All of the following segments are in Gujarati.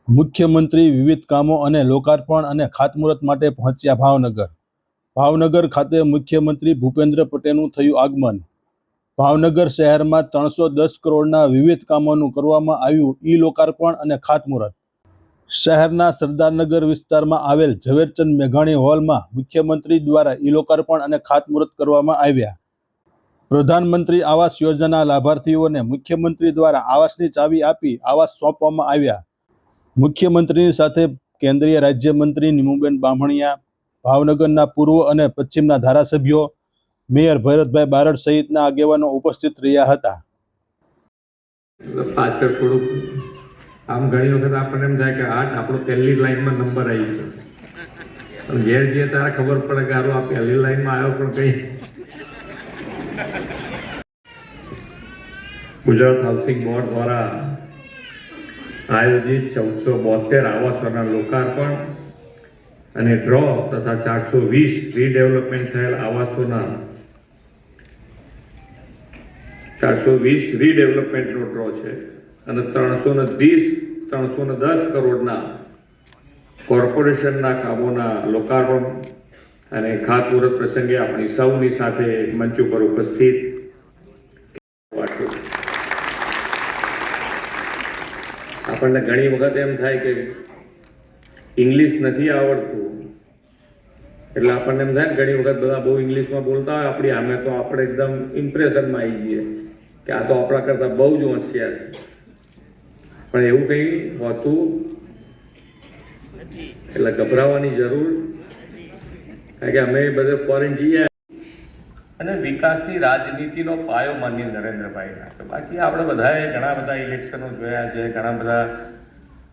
મુખ્યમંત્રી વિવિધ કામો અને લોકાર્પણ અને ખાતમુહૂર્ત માટે પહોંચ્યા ભાવનગર. ભાવનગર ખાતે મુખ્યમંત્રી ભૂપેન્દ્ર પટેલનું થયું આગમન. ભાવનગર શહેરમાં 310 કરોડના વિવિધ કામોનું કરવામાં આવ્યું ઈ-લોકાર્પણ અને ખાતમુહૂર્ત. શહેરના સરદારનગર વિસ્તારમાં આવેલ ઝવેરચંદ મેઘાણી હોલમાં મુખ્યમંત્રી દ્વારા ઈ-લોકાર્પણ અને ખાતમુહૂર્ત કરવામાં આવ્યા. પ્રધાનમંત્રી આવાસ યોજનાના લાભાર્થીઓને મુખ્યમંત્રી દ્વારા આવાસની ચાવી આપી આવાસ સોંપવામાં આવ્યા. મુખ્યમંત્રીની સાથે કેન્દ્રીય રાજ્યમંત્રી નીમુબેન બામણિયા, ભાવનગરના પૂર્વ અને પશ્ચિમના ધારાસભ્યો, મેયર ભરતભાઈ બારડ સહિતના આગેવાનો ઉપસ્થિત રહ્યા હતા. પાછળ થોડુંક આમ ઘણી વખત આપણને એમ થાય કે આપણો પહેલી લાઈનમાં નંબર આવી ગયો, પણ ઘેર જઈએ ત્યારે ખબર પડે કે આ પહેલી લાઈનમાં આવ્યો પણ કઈ. ગુજરાત હાઉસિંગ બોર્ડ દ્વારા આયોજિત 1472 આવાસોના લોકાર્પણ અને ડ્રો તથા 420 રીડેવલપમેન્ટ થયેલ આવાસોના 420 રીડેવલપમેન્ટનો ડ્રો છે અને 310 કરોડના કોર્પોરેશનના કામોના લોકાર્પણ અને ખાતમુહૂર્ત પ્રસંગે આપણી સૌની સાથે મંચ ઉપર ઉપસ્થિત આપણને ઘણી વખત એમ થાય કે ઇંગ્લિશ નથી આવડતું એટલે આપણને એમ થાય ને ઘણી વખત બધા બહુ ઇંગ્લિશમાં બોલતા હોય આપણી સામે તો આપણે એકદમ ઇમ્પ્રેશનમાં આવી જઈએ કે આ તો આપણા કરતાં બહુ જ હોશિયાર છે, પણ એવું કંઈ હોતું એટલે ગભરાવાની જરૂર, કારણ કે અમે બધે ફોરેન જઈએ અને વિકાસની રાજનીતિનો પાયો માનીએ નરેન્દ્રભાઈ નાખ્યો. બાકી આપણે બધાએ ઘણા બધા ઇલેક્શનો જોયા છે, ઘણા બધા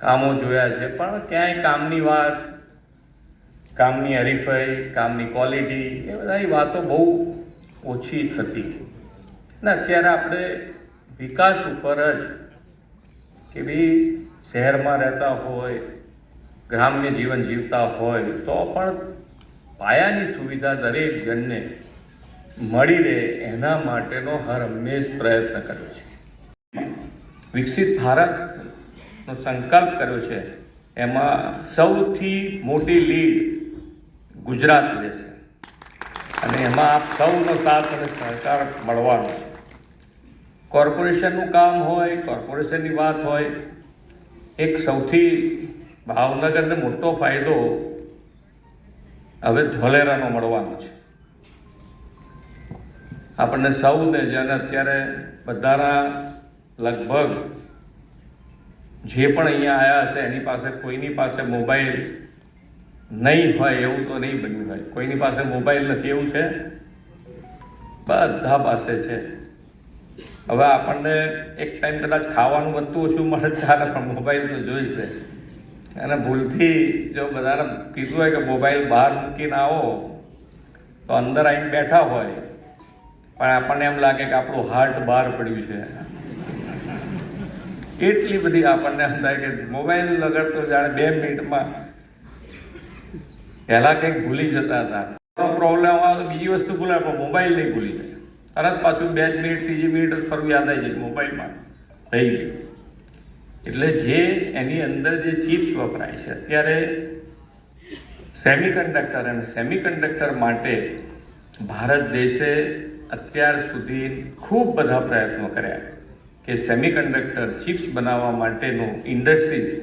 કામો જોયા છે, પણ ક્યાંય કામની વાત, કામની હરીફાઈ, કામની ક્વોલિટી એ બધી વાતો બહુ ઓછી થતી. અને અત્યારે આપણે વિકાસ ઉપર જ કે ભાઈ શહેરમાં રહેતા હોય, ગ્રામ્ય જીવન જીવતા હોય તો પણ પાયાની સુવિધા દરેક જણને મળી રહે એના માટેનો હર હંમેશ પ્રયત્ન કર્યો છે. વિકસિત ભારતનો સંકલ્પ કર્યો છે, એમાં સૌથી મોટી લીડ ગુજરાત લેશે અને એમાં આપ સૌનો સાથ અને સહકાર મળવાનો છે. કોર્પોરેશનનું કામ હોય, કોર્પોરેશનની વાત હોય, એક સૌથી ભાવનગરને મોટો ફાયદો હવે ધોલેરાનો મળવાનો છે. આપણને સૌને જેને અત્યારે બધાના લગભગ જે પણ અહીંયા આવ્યા હશે એની પાસે કોઈની પાસે મોબાઈલ નહીં હોય એવું તો નહીં બન્યું હોય. કોઈની પાસે મોબાઈલ નથી એવું છે? બધા પાસે છે. હવે આપણને એક ટાઈમ કદાચ ખાવાનું વધતું ઓછું મળે ચાલે, પણ મોબાઈલ તો જોઈશે. અને ભૂલથી જો બધાને કીધું હોય કે મોબાઈલ બહાર મૂકીને આવો તો અંદર આવીને બેઠા હોય પણ આપણને એમ લાગે કે આપણું હાર્ટ બહાર પડ્યું છે. એટલી બધી આપણને એમ થાય કે મોબાઈલ વગર તો જાણે 2 મિનિટમાં પહેલાં કંઈક ભૂલી જતા હતા. પ્રોબ્લેમ આવે તો બીજી વસ્તુ ભૂલાય પણ મોબાઈલ નહીં ભૂલી જાય. તરત પાછું 2 મિનિટ 3 મિનિટ ફરવું યાદ આવી જાય મોબાઈલમાં થઈ ગયું. એટલે જે એની અંદર જે ચિપ્સ વપરાય છે અત્યારે સેમિકન્ડક્ટર, અને સેમિકન્ડક્ટર માટે ભારત દેશે અત્યાર સુધી ખૂબ બધા પ્રયત્નો કર્યા કે સેમિકન્ડક્ટર ચિપ્સ બનાવવા માટેનું ઇન્ડસ્ટ્રીઝ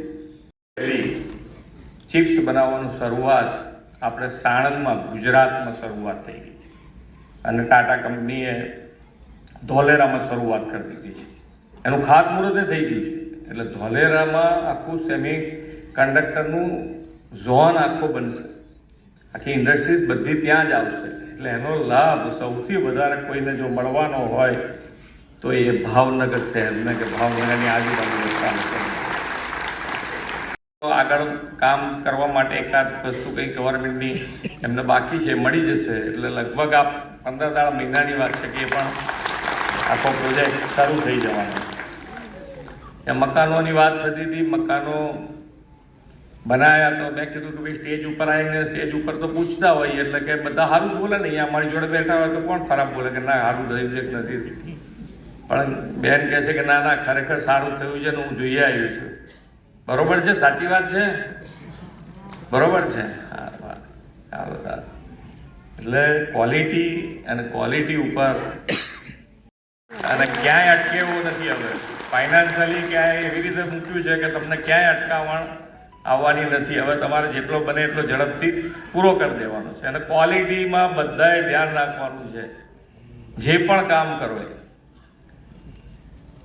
ચિપ્સ બનાવવાનું શરૂઆત આપણે સાણંદમાં ગુજરાતમાં શરૂઆત થઈ ગઈ અને ટાટા કંપનીએ ધોલેરામાં શરૂઆત કરી દીધી છે. એનું ખાતમુહૂર્તે થઈ ગયું છે. એટલે ધોલેરામાં આખું સેમી કન્ડક્ટરનું ઝોન આખો બનશે, આખી ઇન્ડસ્ટ્રીઝ બધી ત્યાં જ આવશે. એટલે એનો લાભ સૌથી વધારે કોઈને જો મળવાનો હોય તો એ ભાવનગર શહેરને કે ભાવનગરની આજુબાજુ વિસ્તારને. તો આગળ કામ કરવા માટે એકાદ વસ્તુ કંઈ ગવર્મેન્ટની એમને બાકી છે મળી જશે. એટલે લગભગ આ 15 મહિનાની વાત છે કે એ પણ આખો પ્રોજેક્ટ શરૂ થઈ જવાનો. એ મકાનોની વાત થતી હતી, મકાનો બનાવ્યા તો મેં કીધું કે ભાઈ સ્ટેજ ઉપર આવીને સ્ટેજ ઉપર તો પૂછતા હોય એટલે કે બધા સારું બોલે ને, અહીંયા અમારી જોડે બેઠા હોય તો કોણ ખરાબ બોલે કે ના સારું થયું છે કે નથી. પણ બેન કહે છે કે ના ના ખરેખર સારું થયું છે ને હું જોઈ આવ્યો છું. બરોબર છે, સાચી વાત છે, બરોબર છે. હા, વાહ, સારું સારું. એટલે ક્વોલિટી અને ક્વોલિટી ઉપર અને ક્યાંય અટકે એવું નથી. હવે ફાઇનાન્શિયલી ક્યાંય એવી રીતે મૂક્યું છે કે તમને ક્યાંય અટકાવણ આવવાની નથી. હવે તમારે જેટલો બને એટલો ઝડપથી પૂરો કરી દેવાનો છે અને ક્વોલિટીમાં બધાએ ધ્યાન રાખવાનું છે. જે પણ કામ કરો એ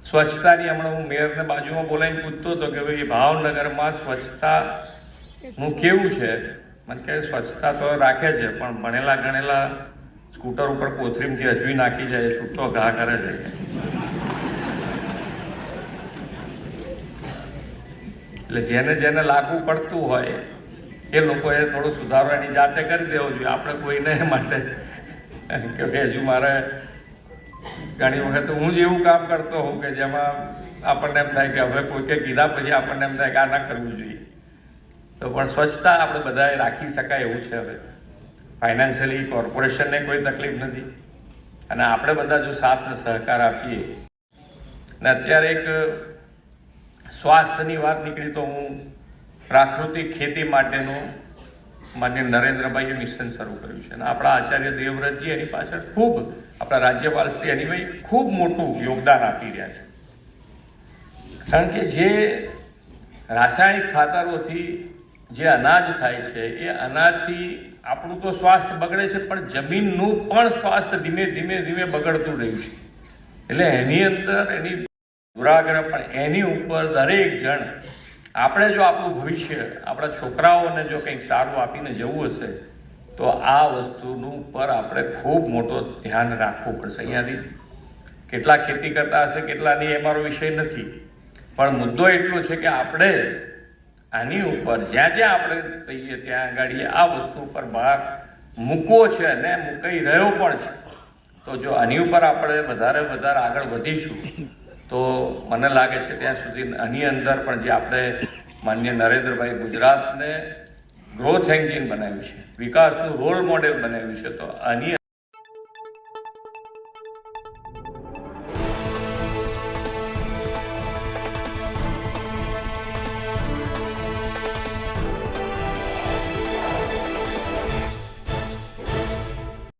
સ્વચ્છતાની, હમણાં હું મેયરને બાજુમાં બોલાવીને પૂછતો હતો કે ભાઈ ભાવનગરમાં સ્વચ્છતાનું કેવું છે. મને કહે સ્વચ્છતા તો રાખે છે પણ ભણેલા ગણેલા સ્કૂટર ઉપર કોથરીમથી હજવી નાખી જાય, છૂટો ઘા કરે છે. એટલે જેને જેને લાગુ પડતું હોય એ લોકોએ થોડો સુધારો એની જાતે કરી દેવો જોઈએ. આપણે કોઈને માટે કે હજુ મારે ઘણી વખત હું જ એવું કામ કરતો હોઉં કે જેમાં આપણને એમ થાય કે હવે કોઈકે કીધા પછી આપણને એમ થાય કે આ ના કરવું જોઈએ. તો પણ સ્વચ્છતા આપણે બધાએ રાખી શકાય એવું છે. હવે ફાઇનાન્શિયલી કોર્પોરેશનને કોઈ તકલીફ નથી અને આપણે બધા જો સાથ ને સહકાર આપીએ. અને અત્યારે એક સ્વાસ્થ્યની વાત નીકળી તો હું પ્રાકૃતિક ખેતી માટેનું માન્ય નરેન્દ્રભાઈએ મિશન શરૂ કર્યું છે અને આપણા આચાર્ય દેવવ્રતજી એની પાછળ ખૂબ, આપણા રાજ્યપાલ શ્રી એની ભાઈ ખૂબ મોટું યોગદાન આપી રહ્યા છે. કારણ કે જે રાસાયણિક ખાતરોથી જે અનાજ થાય છે એ અનાજથી આપણું તો સ્વાસ્થ્ય બગડે છે પણ જમીનનું પણ સ્વાસ્થ્ય ધીમે ધીમે ધીમે બગડતું રહ્યું છે. એટલે એની અંદર એની દુરાગ્રહ પણ એની ઉપર દરેક જણ આપણે જો આપણું ભવિષ્ય આપણા છોકરાઓને જો કંઈક સારું આપીને જવું હશે તો આ વસ્તુનું ઉપર આપણે ખૂબ મોટો ધ્યાન રાખવું પડશે. અહીંયાથી કેટલા ખેતી કરતા હશે કેટલાની એ મારો વિષય નથી, પણ મુદ્દો એટલો છે કે આપણે આની ઉપર જ્યાં જ્યાં આપણે કહીએ ત્યાં આગળ આ વસ્તુ ઉપર ભાર મૂકવો છે અને મૂકાઈ રહ્યો પણ છે. તો જો આની ઉપર આપણે વધારે વધારે આગળ વધીશું તો મને લાગે છે ત્યાં સુધી આની અંદર પણ જે આપણે માન્ય નરેન્દ્રભાઈ ગુજરાતને ગ્રોથ એન્જિન બનાવ્યું છે, વિકાસનું રોલ મોડેલ બનાવ્યું છે, તો આની